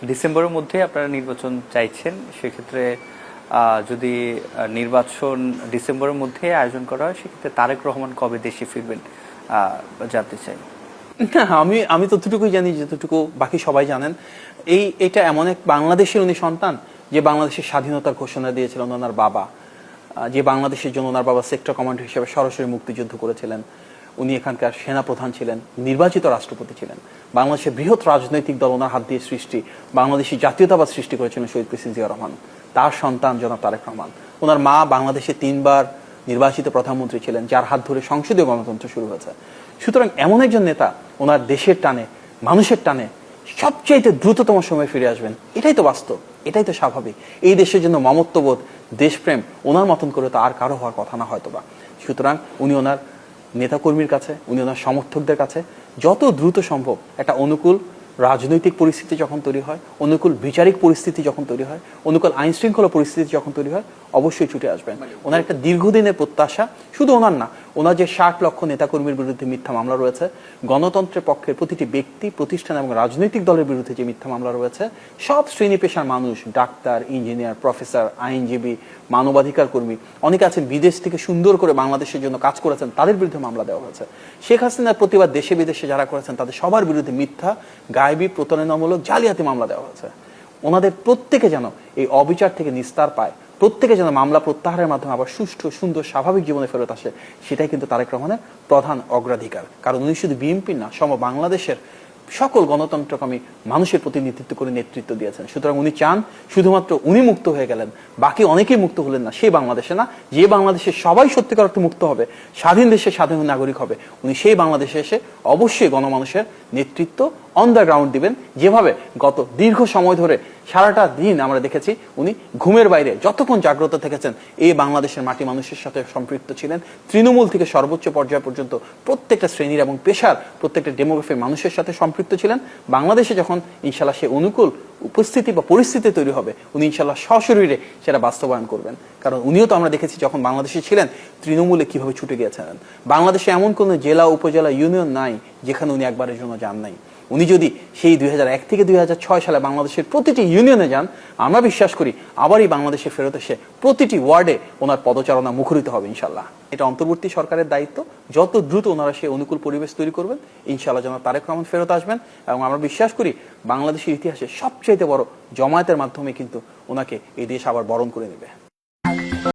ডিসেম্বরের মধ্যে আপনারা নির্বাচন চাইছেন, সেক্ষেত্রে যদি নির্বাচন ডিসেম্বরের মধ্যে আয়োজন করা হয়, সেক্ষেত্রে তারেক রহমান কবে দেশে ফিরবেন জানতে চাই। না, আমি ততটুকুই জানি যতটুকু বাকি সবাই জানেন। এটা এমন এক বাংলাদেশের উনি সন্তান যে বাংলাদেশের স্বাধীনতার ঘোষণা দিয়েছিলেন ওনার বাবা, যে বাংলাদেশের জন্য ওনার বাবা সেক্টর কমান্ডার হিসেবে সরাসরি মুক্তিযুদ্ধ করেছিলেন। উনি এখানকার সেনা প্রধান ছিলেন, নির্বাচিত রাষ্ট্রপতি ছিলেন। বাংলাদেশের বৃহৎ রাজনৈতিক দল ওনার হাত দিয়ে সৃষ্টি, বাংলাদেশি জাতীয়তাবাদ সৃষ্টি করেছিলেন শহীদ প্রেসিডেন্ট জিয়া রহমান। তার সন্তান জনাব তারেক রহমান। ওনার মা বাংলাদেশে 3 বার নির্বাচিত প্রধানমন্ত্রী ছিলেন, যার হাত ধরে সংসদীয় গণতন্ত্র শুরু হয়েছে। সুতরাং এমন একজন নেতা ওনার দেশের টানে, মানুষের টানে সবচেয়ে দ্রুততম সময় ফিরে আসবেন, এটাই তো বাস্তব, এটাই তো স্বাভাবিক। এই দেশের জন্য মমত্ববোধ, দেশপ্রেম ওনার মতন করে তো আর কারো হওয়ার কথা না হয়তোবা। সুতরাং উনি ওনার নেতাকর্মীর কাছে, উনি ওনার সমর্থকদের কাছে যত দ্রুত সম্ভব একটা অনুকূল রাজনৈতিক পরিস্থিতি যখন তৈরি হয়, অনুকূল বিচারিক পরিস্থিতি যখন তৈরি হয়, অনুকূল আইন শৃঙ্খলা পরিস্থিতি যখন তৈরি হয়, অবশ্যই ছুটে আসবেন। ওনার একটা দীর্ঘদিনের প্রত্যাশা, শুধু ওনার না, ওনার যে 60 লক্ষ নেতাকর্মীর বিরুদ্ধে মিথ্যা মামলা রয়েছে, গণতন্ত্রের পক্ষের প্রতিটি ব্যক্তি, প্রতিষ্ঠান এবং রাজনৈতিক দলের বিরুদ্ধে যে মিথ্যা মামলা রয়েছে, সব শ্রেণী পেশার মানুষ, ডাক্তার, ইঞ্জিনিয়ার, প্রফেসর, আইনজীবী, মানবাধিকার কর্মী, অনেকে আছেন বিদেশ থেকে সুন্দর করে বাংলাদেশের জন্য কাজ করেছেন, তাদের বিরুদ্ধে মামলা দেওয়া হয়েছে। শেখ হাসিনার প্রতিবাদ দেশে বিদেশে যারা করেছেন তাদের সবার বিরুদ্ধে মিথ্যা, গায়েবী, প্রতারণামূলক, জালিয়াতি মামলা দেওয়া হয়েছে। ওনাদের প্রত্যেকে যেন এই অবিচার থেকে নিস্তার পায়, প্রত্যেকে যেন মামলা প্রত্যাহারের মাধ্যমে আবার সুষ্ঠু, সুন্দর, স্বাভাবিক জীবনে ফেরত আসে, সেটাই কিন্তু তারেক রহমানের প্রধান অগ্রাধিকার। কারণ উনি শুধু বিএনপি না, বাংলাদেশের সকল গণতন্ত্রকামী মানুষের প্রতিনিধিত্ব করে নেতৃত্ব দিয়েছেন। সুতরাং উনি চান শুধুমাত্র উনি মুক্ত হয়ে গেলেন, বাকি অনেকেই মুক্ত হলেন না, সেই বাংলাদেশে না, যে বাংলাদেশে সবাই সত্যিকার অর্থে মুক্ত হবে, স্বাধীন দেশে স্বাধীন নাগরিক হবে, উনি সেই বাংলাদেশে এসে অবশ্যই গণমানুষের নেতৃত্ব অন দ্য গ্রাউন্ড দিবেন। যেভাবে গত দীর্ঘ সময় ধরে সারাটা দিন আমরা দেখেছি উনি ঘুমের বাইরে যতক্ষণ জাগ্রত থেকেছেন, এই বাংলাদেশের মাটি মানুষের সাথে সম্পৃক্ত ছিলেন, তৃণমূল থেকে সর্বোচ্চ পর্যায় পর্যন্ত প্রত্যেকটা শ্রেণীর এবং পেশার প্রত্যেকটা ডেমোগ্রাফির মানুষের সাথে সম্পৃক্ত ছিলেন। বাংলাদেশে যখন ইনশাল্লাহ সে অনুকূল উপস্থিতি বা পরিস্থিতি তৈরি হবে, উনি ইনশাল্লাহ সশরীরে সেটা বাস্তবায়ন করবেন। কারণ উনিও তো আমরা দেখেছি যখন বাংলাদেশে ছিলেন তৃণমূলে কিভাবে ছুটে গিয়েছিলেন। বাংলাদেশে এমন কোনো জেলা, উপজেলা, ইউনিয়ন নাই যেখানে উনি একবারের জন্য যান নাই। উনি যদি সেই 2001 থেকে 2006 সালে বাংলাদেশের প্রতিটি ইউনিয়নে যান, আমরা বিশ্বাস করি আবারই বাংলাদেশে ফেরত এসে প্রতিটি ওয়ার্ডে ওনার পদচারণা মুখরিত হবে ইনশাল্লাহ। এটা অন্তর্বর্তী সরকারের দায়িত্ব, যত দ্রুত ওনারা সেই অনুকূল পরিবেশ তৈরি করবেন, ইনশাল্লাহ যেন তারেক রহমান ফেরত আসবেন। এবং আমরা বিশ্বাস করি বাংলাদেশের ইতিহাসে সবচেয়ে বড় জমায়েতের মাধ্যমে কিন্তু ওনাকে এই দেশ আবার বরণ করে নেবে।